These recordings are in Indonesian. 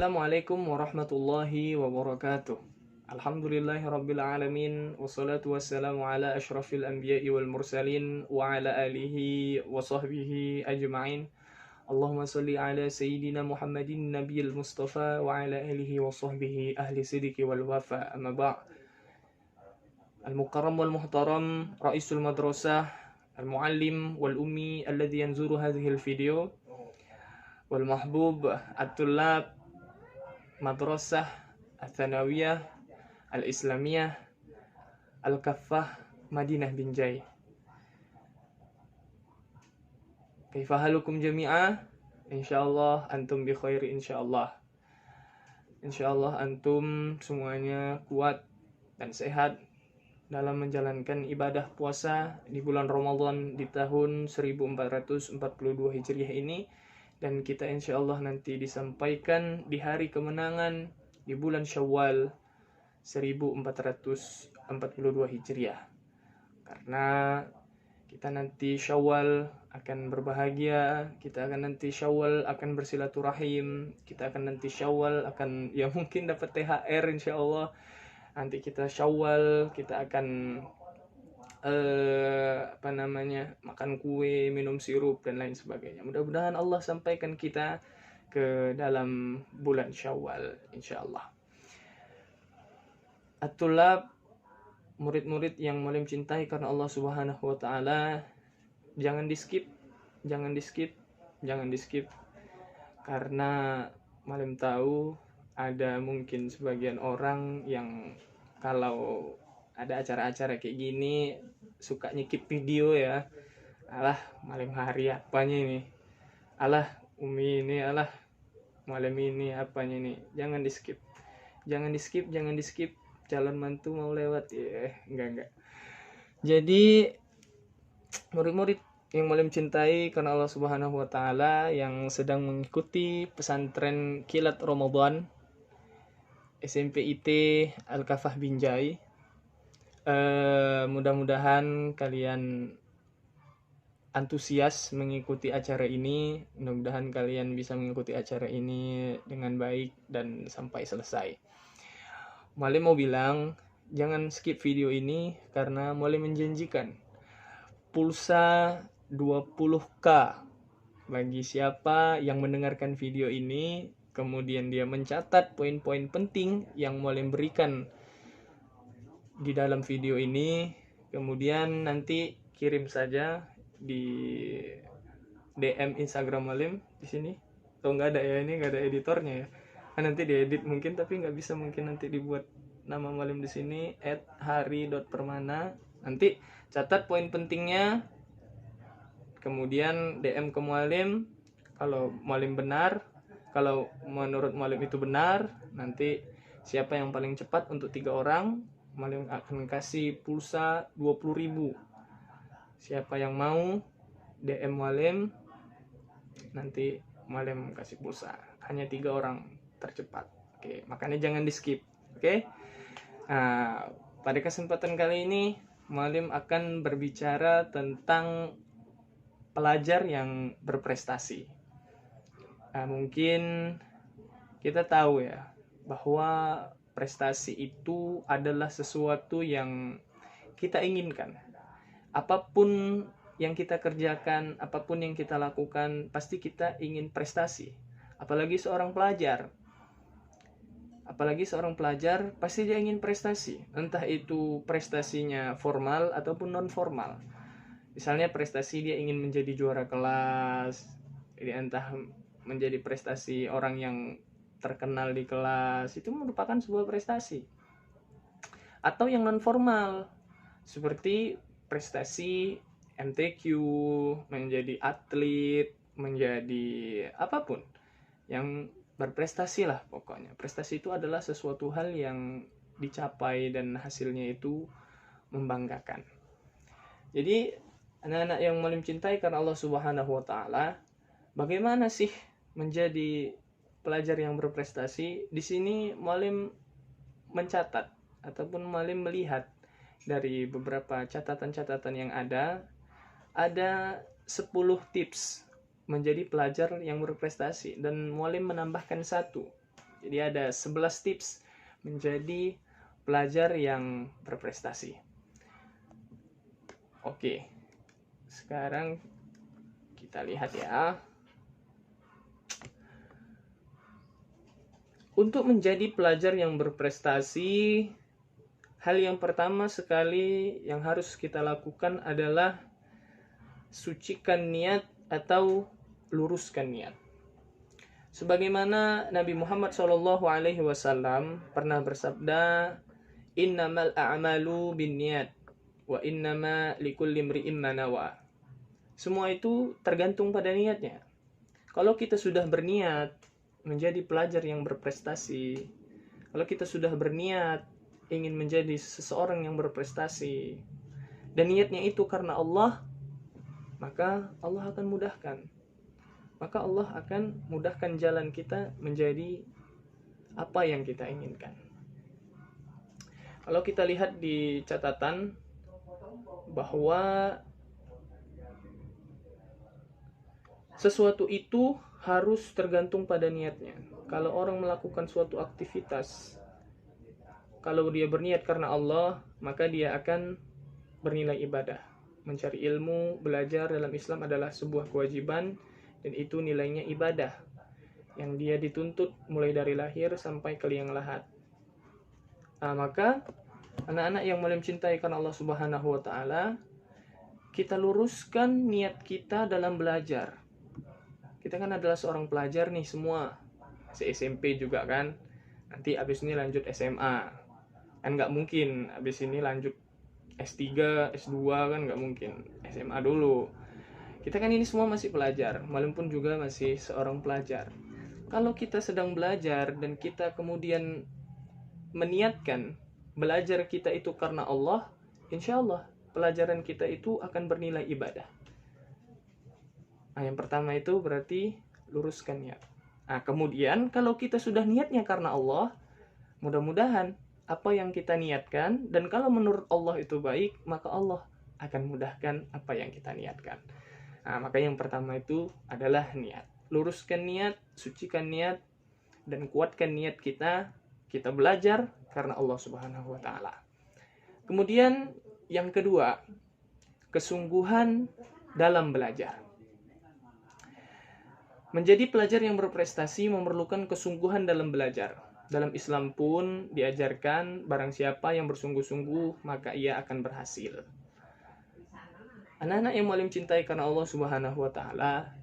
Assalamualaikum warahmatullahi wabarakatuh. Alhamdulillahi rabbil alamin. Wassalatu wassalamu ala ashrafil anbiya'i wal mursalin wa ala alihi wa sahbihi ajma'in. Allahumma salli ala sayyidina Muhammadin nabiyil mustafa wa ala alihi wa sahbihi ahli sidiki wal wafa. Amma ba' Al-mukarram wal muhtaram Raisul madrasah Al-muallim wal ummi alladhi yanzuru hadhihi al-video wal mahbub at-tullab madrasah al-thanawiyah al-islamiyah al-kaffah Madinah Binjai. Kaifa halukum jami'ah? Insyaallah antum bi khair insyaallah. Insyaallah antum semuanya kuat dan sehat dalam menjalankan ibadah puasa di bulan Ramadan di tahun 1442 Hijriah ini, dan kita insyaallah nanti disampaikan di hari kemenangan di bulan Syawal 1442 Hijriah. Karena kita nanti Syawal akan berbahagia, kita akan nanti Syawal akan bersilaturahim, kita akan nanti Syawal akan mungkin dapat THR insyaallah. Nanti kita Syawal kita akan makan kue, minum sirup dan lain sebagainya. Mudah-mudahan Allah sampaikan kita ke dalam bulan Syawal insyaallah. At-tullab, murid-murid yang Muallim cintai karena Allah Subhanahu wa taala, jangan di-skip karena Muallim tahu ada mungkin sebagian orang yang kalau ada acara-acara kayak gini suka nyikip video ya. Alah, Muallim hari apanya ini? Alah, Umi ini, alah, Muallim ini apanya ini? Jangan di-skip. Calon mantu mau lewat ya. Enggak. Jadi murid-murid yang Muallim cintai karena Allah Subhanahu wa taala yang sedang mengikuti pesantren Kilat Ramadan SMP IT Al-Kafah Binjai, mudah-mudahan kalian antusias mengikuti acara ini. Mudah-mudahan kalian bisa mengikuti acara ini dengan baik dan sampai selesai. Muallim mau bilang, jangan skip video ini karena Muallim menjanjikan pulsa 20k bagi siapa yang mendengarkan video ini, kemudian dia mencatat poin-poin penting yang Muallim berikan di dalam video ini, kemudian nanti kirim saja di DM Instagram Muallim di sini. Atau enggak ada ya, ini enggak ada editornya ya. Kan nanti diedit mungkin, tapi enggak bisa, mungkin nanti dibuat nama Muallim di sini @hari.permana. Nanti catat poin pentingnya, kemudian DM ke Muallim. Kalau Muallim benar, kalau menurut Muallim itu benar, nanti siapa yang paling cepat untuk 3 orang, Muallim akan kasih pulsa 20.000. Siapa yang mau DM Muallim, nanti Muallim kasih pulsa. Hanya 3 orang tercepat. Oke, makanya jangan di skip. Oke. Nah, pada kesempatan kali ini Muallim akan berbicara tentang pelajar yang berprestasi. Nah, mungkin kita tahu ya bahwa prestasi itu adalah sesuatu yang kita inginkan. Apapun yang kita kerjakan, apapun yang kita lakukan, pasti kita ingin prestasi. Apalagi seorang pelajar pasti dia ingin prestasi. Entah itu prestasinya formal ataupun non formal. Misalnya prestasi dia ingin menjadi juara kelas, entah menjadi prestasi orang yang terkenal di kelas, itu merupakan sebuah prestasi. Atau yang non formal seperti prestasi MTQ, menjadi atlet, menjadi apapun yang berprestasi lah pokoknya. Prestasi itu adalah sesuatu hal yang dicapai dan hasilnya itu membanggakan. Jadi anak-anak yang Muallim cintai karena Allah Subhanahu wa taala, bagaimana sih menjadi pelajar yang berprestasi? Di sini Muallim mencatat ataupun Muallim melihat dari beberapa catatan-catatan yang ada 10 tips menjadi pelajar yang berprestasi, dan Muallim menambahkan satu, Jadi ada 11 tips menjadi pelajar yang berprestasi. Oke, sekarang kita lihat ya. Untuk menjadi pelajar yang berprestasi, hal yang pertama sekali yang harus kita lakukan adalah sucikan niat atau luruskan niat. Sebagaimana Nabi Muhammad SAW pernah bersabda, "Innamal a'malu binniyat wa innama likulli imri'in ma nawa." Semua itu tergantung pada niatnya. Kalau kita sudah berniat menjadi pelajar yang berprestasi, kalau kita sudah berniat ingin menjadi seseorang yang berprestasi, dan niatnya itu karena Allah, maka Allah akan mudahkan. Maka Allah akan mudahkan jalan kita menjadi apa yang kita inginkan. Kalau kita lihat di catatan bahwa sesuatu itu harus tergantung pada niatnya. Kalau orang melakukan suatu aktivitas, kalau dia berniat karena Allah, maka dia akan bernilai ibadah. Mencari ilmu, belajar dalam Islam adalah sebuah kewajiban, dan itu nilainya ibadah yang dia dituntut mulai dari lahir sampai ke liang lahat. Maka anak-anak yang mulia mencintai karena Allah Subhanahu wa taala, kita luruskan niat kita dalam belajar. Kita kan adalah seorang pelajar nih semua, SMP juga kan, nanti abis ini lanjut SMA, kan nggak mungkin abis ini lanjut S3, S2 kan nggak mungkin, SMA dulu. Kita kan ini semua masih pelajar, walaupun juga masih seorang pelajar. Kalau kita sedang belajar dan kita kemudian meniatkan belajar kita itu karena Allah, insya Allah pelajaran kita itu akan bernilai ibadah. Yang pertama itu berarti luruskan niat. Kemudian kalau kita sudah niatnya karena Allah, mudah-mudahan apa yang kita niatkan, dan kalau menurut Allah itu baik, maka Allah akan mudahkan apa yang kita niatkan. Maka yang pertama itu adalah niat. Luruskan niat, sucikan niat, dan kuatkan niat kita. Kita belajar karena Allah Subhanahu wa taala. Kemudian yang kedua, kesungguhan dalam belajar. Menjadi pelajar yang berprestasi memerlukan kesungguhan dalam belajar. Dalam Islam pun diajarkan barang siapa yang bersungguh-sungguh maka ia akan berhasil. Anak-anak yang mulia mencintai karena Allah Subhanahu wa taala,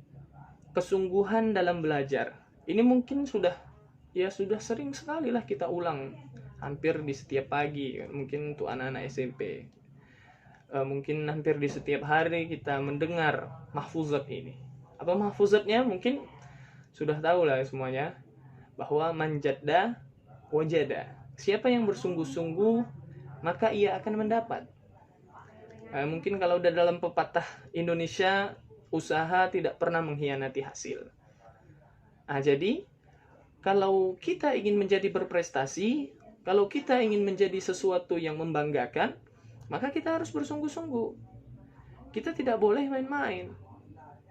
kesungguhan dalam belajar. Ini mungkin sudah sering sekali lah kita ulang, hampir di setiap pagi, mungkin untuk anak-anak SMP. Mungkin hampir di setiap hari kita mendengar mahfuzat ini. Apa mahfuzatnya? Mungkin sudah tahu lah semuanya, bahwa manjadda wajada. Siapa yang bersungguh-sungguh maka ia akan mendapat. Mungkin kalau udah dalam pepatah Indonesia, usaha tidak pernah mengkhianati hasil. Jadi kalau kita ingin menjadi berprestasi, kalau kita ingin menjadi sesuatu yang membanggakan, maka kita harus bersungguh-sungguh. Kita tidak boleh main-main.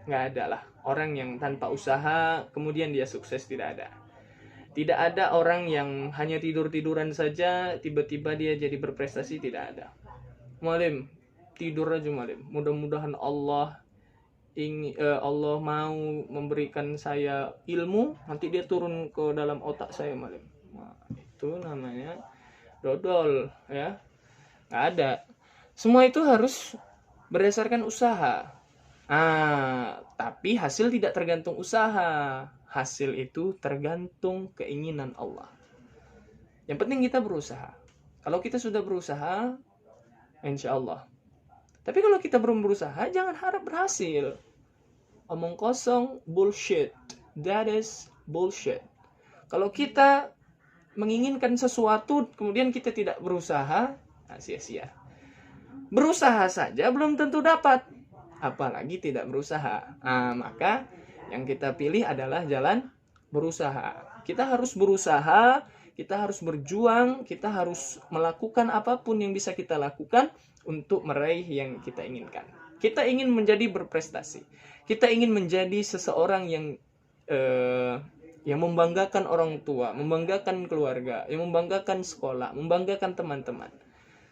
Nggak ada lah orang yang tanpa usaha kemudian dia sukses, tidak ada. Tidak ada orang yang hanya tidur-tiduran saja tiba-tiba dia jadi berprestasi, tidak ada. Mualim, tidur aja mualim. Mudah-mudahan Allah mau memberikan saya ilmu, nanti dia turun ke dalam otak saya mualim. Itu namanya dodol ya. Nggak ada. Semua itu harus berdasarkan usaha. Tapi hasil tidak tergantung usaha. Hasil itu tergantung keinginan Allah. Yang penting kita berusaha. Kalau kita sudah berusaha, insya Allah. Tapi kalau kita belum berusaha, jangan harap berhasil. Omong kosong, bullshit. That is bullshit. Kalau kita menginginkan sesuatu, kemudian kita tidak berusaha, sia-sia. Berusaha saja belum tentu dapat, apalagi tidak berusaha. Maka yang kita pilih adalah jalan berusaha. Kita harus berusaha, kita harus berjuang, kita harus melakukan apapun yang bisa kita lakukan untuk meraih yang kita inginkan. Kita ingin menjadi berprestasi. Kita ingin menjadi seseorang yang membanggakan orang tua, membanggakan keluarga, yang membanggakan sekolah, membanggakan teman-teman.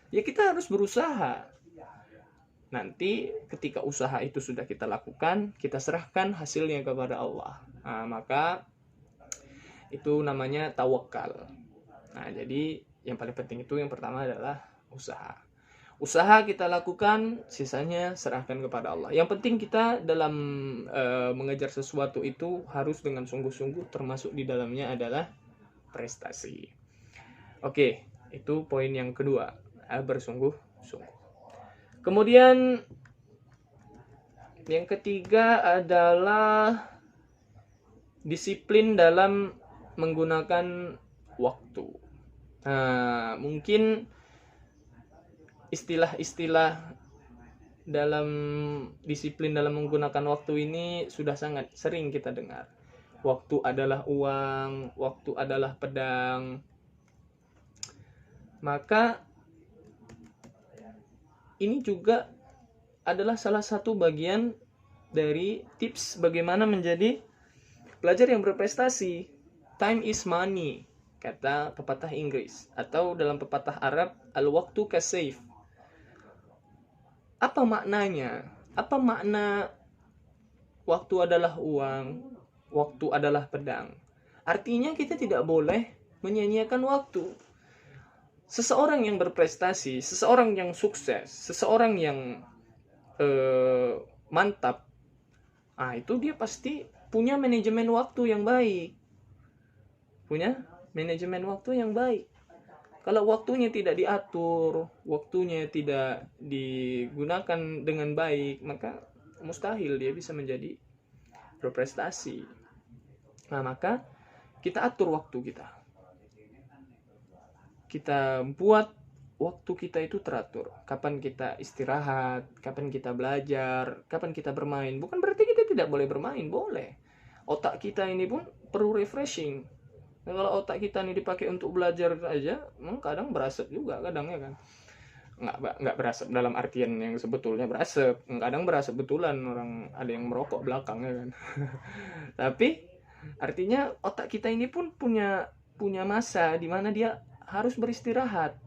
Ya kita harus berusaha. Nanti ketika usaha itu sudah kita lakukan, kita serahkan hasilnya kepada Allah. Nah, maka itu namanya tawakal. Nah, jadi yang paling penting itu yang pertama adalah usaha. Usaha kita lakukan, sisanya serahkan kepada Allah. Yang penting kita dalam mengejar sesuatu itu harus dengan sungguh-sungguh, termasuk di dalamnya adalah prestasi. Oke, itu poin yang kedua, bersungguh-sungguh. Kemudian yang ketiga adalah disiplin dalam menggunakan waktu. Nah, mungkin istilah-istilah dalam disiplin dalam menggunakan waktu ini sudah sangat sering kita dengar. Waktu adalah uang, waktu adalah pedang. Maka ini juga adalah salah satu bagian dari tips bagaimana menjadi pelajar yang berprestasi. Time is money, kata pepatah Inggris. Atau dalam pepatah Arab, al-waktu kasayf. Apa maknanya? Apa makna waktu adalah uang, waktu adalah pedang? Artinya kita tidak boleh menyia-nyiakan waktu. Seseorang yang berprestasi, seseorang yang sukses, seseorang yang mantap, itu dia pasti punya manajemen waktu yang baik. Punya manajemen waktu yang baik. Kalau waktunya tidak diatur, waktunya tidak digunakan dengan baik, maka mustahil dia bisa menjadi berprestasi. Nah, maka kita atur waktu kita. Kita buat waktu kita itu teratur. Kapan kita istirahat, kapan kita belajar, kapan kita bermain. Bukan berarti kita tidak boleh bermain, boleh. Otak kita ini pun perlu refreshing. Nah, kalau otak kita ini dipakai untuk belajar aja, kadang berasap juga kadangnya kan. Nggak berasap dalam artian yang sebetulnya berasap. Kadang berasap betulan, orang ada yang merokok belakangnya kan. Tapi artinya otak kita ini pun punya masa di mana dia harus beristirahat.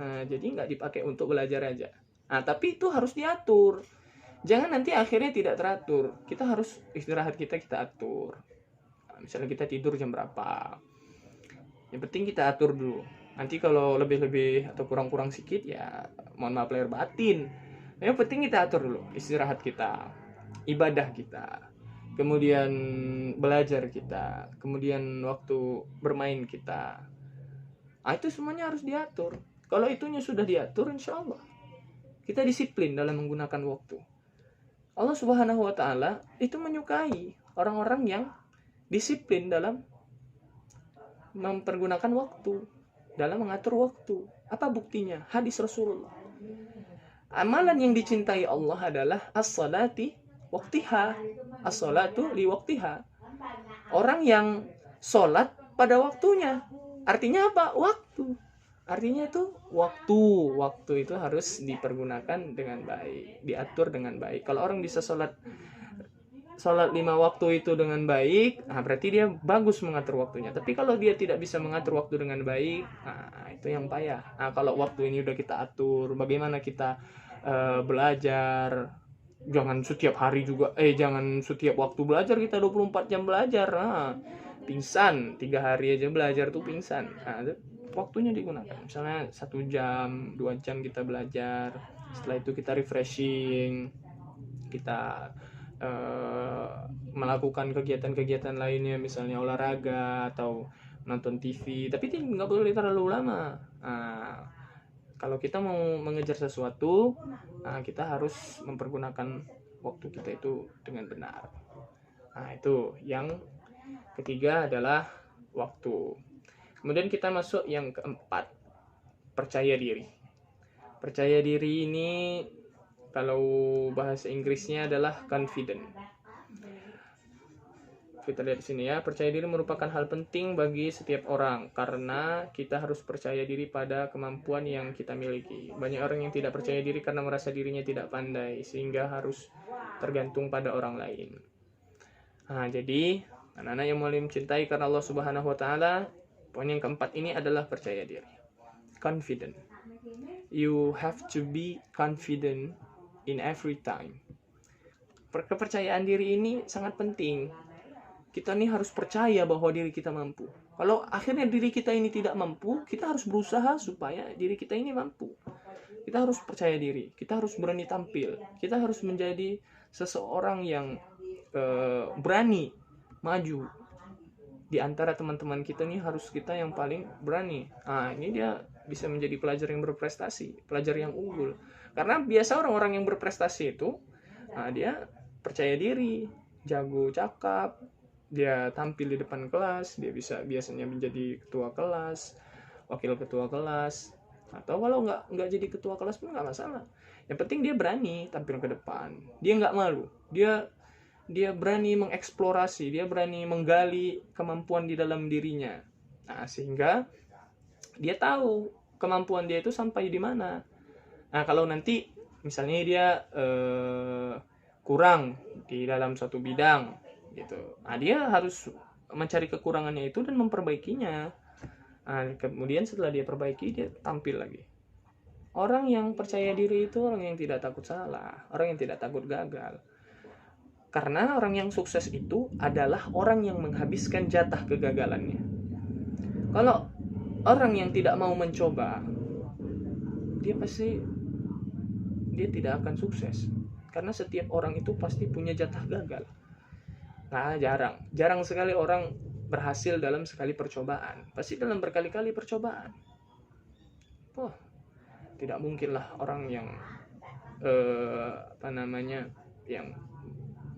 Nah, jadi nggak dipakai untuk belajar aja. Nah, tapi itu harus diatur. Jangan nanti akhirnya tidak teratur. Kita harus istirahat kita atur. Nah, misalnya kita tidur jam berapa. Yang penting kita atur dulu. Nanti kalau lebih-lebih atau kurang-kurang sedikit ya mohon maaf lahir batin. Yang penting kita atur dulu istirahat kita, ibadah kita, kemudian belajar kita, kemudian waktu bermain kita. Itu semuanya harus diatur. Kalau itunya sudah diatur, insya Allah kita disiplin dalam menggunakan waktu. Allah Subhanahu wa Ta'ala itu menyukai orang-orang yang disiplin dalam mempergunakan waktu, dalam mengatur waktu. Apa buktinya? Hadis Rasulullah. Amalan yang dicintai Allah adalah as-salati waqtiha. As-salatu li waqtiha. Orang yang sholat pada waktunya. Artinya apa? Waktu. Artinya itu waktu itu harus dipergunakan dengan baik, diatur dengan baik. Kalau orang bisa sholat 5 waktu itu dengan baik, berarti dia bagus mengatur waktunya. Tapi kalau dia tidak bisa mengatur waktu dengan baik, itu yang payah. Kalau waktu ini udah kita atur, bagaimana kita belajar? Jangan setiap hari juga, jangan setiap waktu belajar kita 24 jam belajar. Pingsan 3 hari aja belajar tuh pingsan. Waktunya digunakan. Misalnya 1 jam, 2 jam kita belajar. Setelah itu kita refreshing, kita melakukan kegiatan-kegiatan lainnya, misalnya olahraga atau nonton TV. Tapi nggak boleh terlalu lama. Kalau kita mau mengejar sesuatu, kita harus mempergunakan waktu kita itu dengan benar. Itu yang ketiga adalah waktu. Kemudian kita masuk yang keempat, percaya diri. Percaya diri ini kalau bahasa Inggrisnya adalah confident. Kita lihat di sini ya, percaya diri merupakan hal penting bagi setiap orang karena kita harus percaya diri pada kemampuan yang kita miliki. Banyak orang yang tidak percaya diri karena merasa dirinya tidak pandai sehingga harus tergantung pada orang lain. Jadi Anak-anak yang mulai mencintai karena Allah Subhanahu wa taala, poin yang keempat ini adalah percaya diri. Confident. You have to be confident in every time. Kepercayaan diri ini sangat penting. Kita nih harus percaya bahwa diri kita mampu. Kalau akhirnya diri kita ini tidak mampu, kita harus berusaha supaya diri kita ini mampu. Kita harus percaya diri, kita harus berani tampil, kita harus menjadi seseorang yang berani maju. Di antara teman-teman kita nih harus kita yang paling berani. Ini dia bisa menjadi pelajar yang berprestasi, pelajar yang unggul. Karena biasa orang-orang yang berprestasi itu, dia percaya diri, jago cakap, dia tampil di depan kelas, dia bisa biasanya menjadi ketua kelas, wakil ketua kelas, atau kalau nggak jadi ketua kelas pun nggak masalah. Yang penting dia berani tampil ke depan, dia nggak malu, dia berani mengeksplorasi, dia berani menggali kemampuan di dalam dirinya. Sehingga dia tahu kemampuan dia itu sampai di mana. Kalau nanti misalnya dia kurang di dalam suatu bidang gitu, dia harus mencari kekurangannya itu dan memperbaikinya. Kemudian setelah dia perbaiki, dia tampil lagi. Orang yang percaya diri itu orang yang tidak takut salah, orang yang tidak takut gagal. Karena orang yang sukses itu adalah orang yang menghabiskan jatah kegagalannya. Kalau orang yang tidak mau mencoba, dia tidak akan sukses. Karena setiap orang itu pasti punya jatah gagal. Jarang sekali orang berhasil dalam sekali percobaan. Pasti dalam berkali-kali percobaan. Tidak mungkinlah orang yang yang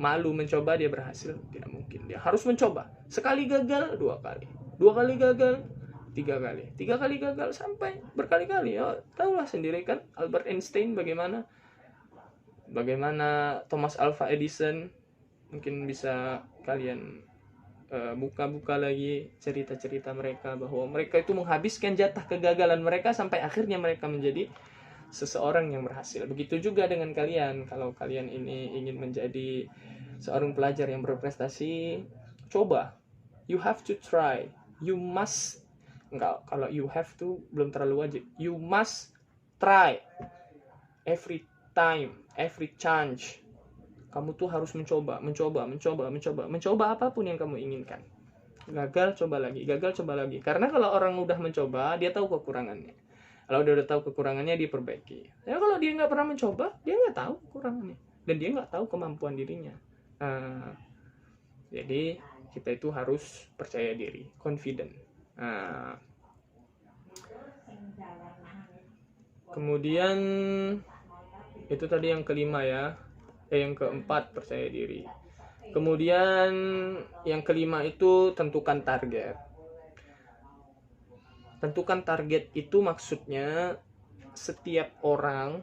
malu mencoba dia berhasil. Tidak mungkin. Dia harus mencoba. Sekali gagal, 2 kali. 2 kali gagal, 3 kali. 3 kali gagal sampai berkali-kali. Tahulah sendiri kan Albert Einstein bagaimana Thomas Alva Edison. Mungkin bisa kalian buka-buka lagi cerita-cerita mereka, bahwa mereka itu menghabiskan jatah kegagalan mereka sampai akhirnya mereka menjadi seseorang yang berhasil. Begitu juga dengan kalian. Kalau kalian ini ingin menjadi seorang pelajar yang berprestasi, coba. You have to try. You must. Kalau you have to belum terlalu wajib. You must try. Every time, every chance. Kamu tuh harus mencoba apapun yang kamu inginkan. Gagal, coba lagi. Karena kalau orang udah mencoba, dia tahu kekurangannya. Kalau dia udah tahu kekurangannya, dia perbaiki. Kalau dia nggak pernah mencoba, dia nggak tahu kekurangannya. Dan dia nggak tahu kemampuan dirinya. Jadi, kita itu harus percaya diri, confident. Kemudian, itu tadi yang kelima ya. Yang keempat, percaya diri. Kemudian yang kelima itu tentukan target. Tentukan target itu maksudnya setiap orang,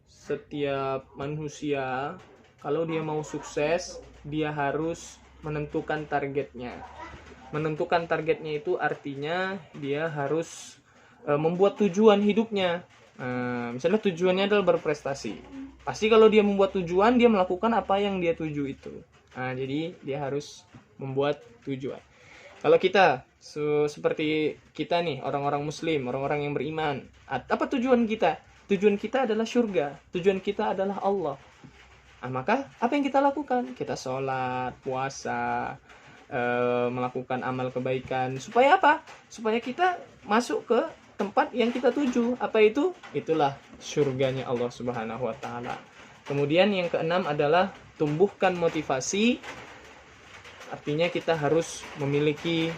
setiap manusia, kalau dia mau sukses, dia harus menentukan targetnya. Menentukan targetnya itu artinya dia harus membuat tujuan hidupnya. Misalnya tujuannya adalah berprestasi. Pasti kalau dia membuat tujuan, dia melakukan apa yang dia tuju itu. Jadi dia harus membuat tujuan. Kalau kita seperti kita nih, orang-orang muslim, orang-orang yang beriman, apa tujuan kita? Tujuan kita adalah surga. Tujuan kita adalah Allah. Maka apa yang kita lakukan? Kita sholat, puasa, melakukan amal kebaikan. Supaya apa? Supaya kita masuk ke tempat yang kita tuju. Apa itu? Itulah surganya Allah Subhanahu wa taala. Kemudian yang keenam adalah tumbuhkan motivasi. Artinya kita harus memiliki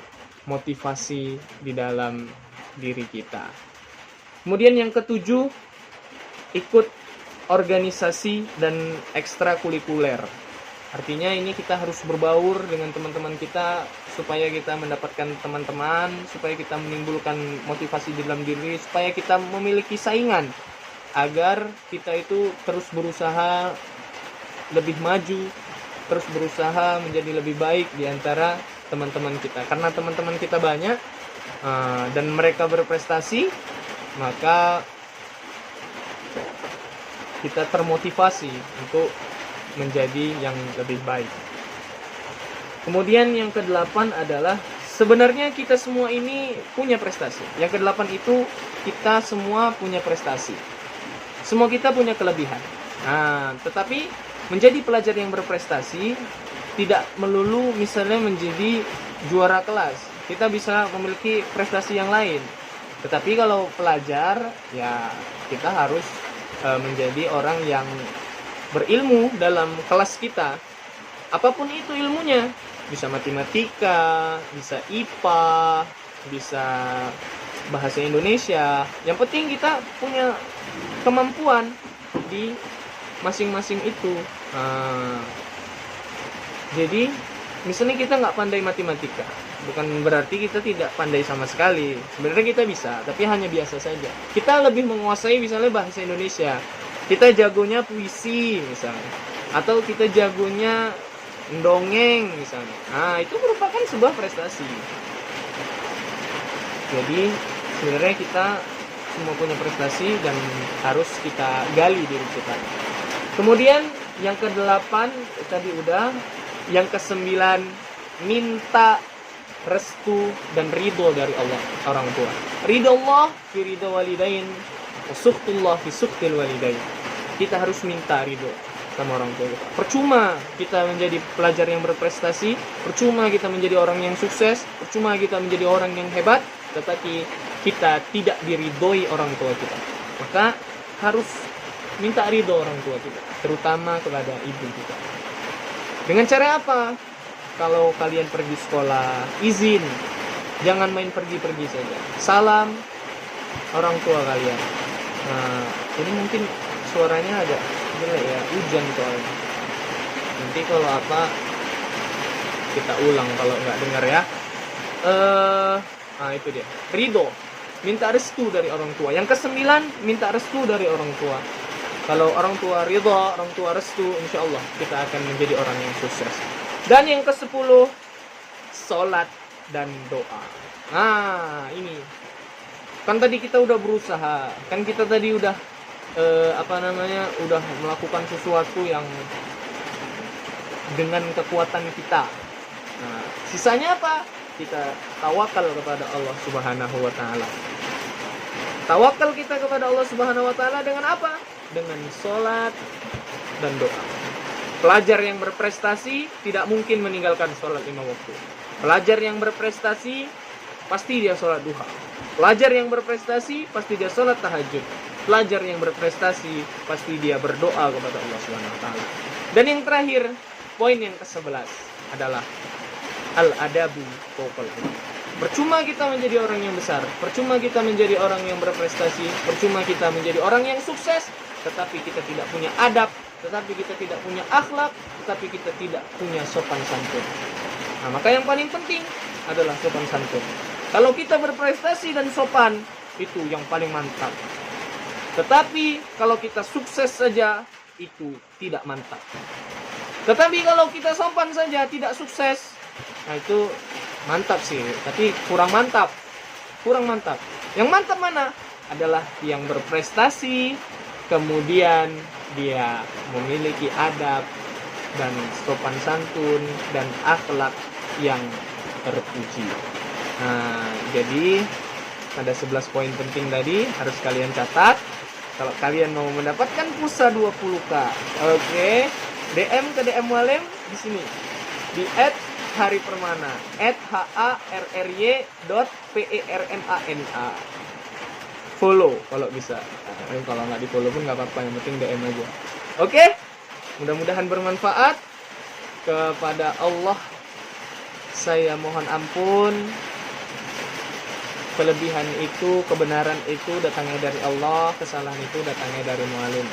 motivasi di dalam diri kita. Kemudian yang ketujuh, ikut organisasi dan ekstrakurikuler. Artinya ini kita harus berbaur dengan teman-teman kita supaya kita mendapatkan teman-teman, supaya kita menimbulkan motivasi di dalam diri, supaya kita memiliki saingan agar kita itu terus berusaha lebih maju, terus berusaha menjadi lebih baik di antara teman-teman kita. Karena teman-teman kita banyak dan mereka berprestasi, maka kita termotivasi untuk menjadi yang lebih baik. Kemudian yang kedelapan adalah sebenarnya kita semua ini punya prestasi. Yang kedelapan itu kita semua punya prestasi. Semua kita punya kelebihan. Nah, tetapi menjadi pelajar yang berprestasi tidak melulu misalnya menjadi juara kelas. Kita bisa memiliki prestasi yang lain. Tetapi kalau pelajar, ya kita harus menjadi orang yang berilmu dalam kelas kita. Apapun itu ilmunya, bisa matematika, bisa IPA, bisa bahasa Indonesia. Yang penting kita punya kemampuan di masing-masing itu. Jadi misalnya kita nggak pandai matematika, bukan berarti kita tidak pandai sama sekali. Sebenarnya kita bisa, tapi hanya biasa saja. Kita lebih menguasai misalnya bahasa Indonesia. Kita jagonya puisi misalnya, atau kita jagonya dongeng misalnya. Nah, itu merupakan sebuah prestasi. Jadi sebenarnya kita semua punya prestasi dan harus kita gali diri kita. Kemudian yang ke-8 tadi udah. Yang ke-9, minta restu dan ridho dari Allah, orang tua. Ridho Allah fi ridho walidain, wa sukhtullah fi sukhtil walidain. Kita harus minta ridho sama orang tua kita. Percuma kita menjadi pelajar yang berprestasi, percuma kita menjadi orang yang sukses, percuma kita menjadi orang yang hebat, tetapi kita tidak diridhoi orang tua kita. Maka harus minta ridho orang tua kita, terutama kepada ibu kita. Dengan cara apa? Kalau kalian pergi sekolah, izin. Jangan main pergi-pergi saja. Salam orang tua kalian. Nah, ini mungkin suaranya agak jelek ya, hujan soalnya. Nanti kalau apa kita ulang kalau nggak dengar ya. Nah itu dia. Ridho, minta restu dari orang tua. Yang ke-9, minta restu dari orang tua. Kalau orang tua ridho, orang tua restu, insya Allah kita akan menjadi orang yang sukses. Dan yang ke-10, sholat dan doa. Nah, ini. Kan tadi kita udah berusaha. Kan kita tadi udah, udah melakukan sesuatu yang dengan kekuatan kita. Nah, sisanya apa? Kita tawakal kepada Allah Subhanahu wa Ta'ala. Tawakal kita kepada Allah Subhanahu wa Ta'ala dengan apa? Dengan sholat dan doa. Pelajar yang berprestasi tidak mungkin meninggalkan sholat 5 waktu. Pelajar yang berprestasi pasti dia sholat duha. Pelajar yang berprestasi pasti dia sholat tahajud. Pelajar yang berprestasi pasti dia berdoa kepada Allah Subhanahu wa Ta'ala. Dan yang terakhir, poin yang ke-11 adalah al-adabu fawqal ilm. Percuma kita menjadi orang yang besar, percuma kita menjadi orang yang berprestasi, percuma kita menjadi orang yang sukses, tetapi kita tidak punya adab, tetapi kita tidak punya akhlak, tetapi kita tidak punya sopan santun. Nah, maka yang paling penting adalah sopan santun. Kalau kita berprestasi dan sopan, itu yang paling mantap. Tetapi kalau kita sukses saja, itu tidak mantap. Tetapi kalau kita sopan saja, tidak sukses, nah itu mantap sih, tapi kurang mantap. Kurang mantap. Yang mantap mana? Adalah yang berprestasi, kemudian dia memiliki adab dan sopan santun dan akhlak yang terpuji. Nah, jadi ada 11 poin penting tadi harus kalian catat. Kalau kalian mau mendapatkan pulsa 20K, oke, DM ke DM Walem di sini. Di @haripermana, @harry.permana. Follow kalau bisa. Kalau nggak di follow pun nggak apa-apa, yang penting DM aja. Oke, mudah-mudahan bermanfaat. Kepada Allah saya mohon ampun. Kelebihan itu, kebenaran itu datangnya dari Allah, kesalahan itu datangnya dari mualim.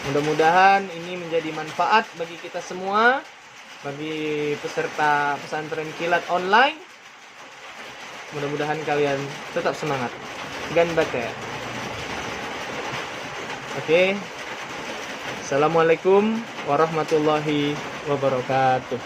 Mudah-mudahan ini menjadi manfaat bagi kita semua, bagi peserta pesantren kilat online. Mudah-mudahan kalian tetap semangat. Ganbate. Oke. Assalamualaikum warahmatullahi wabarakatuh.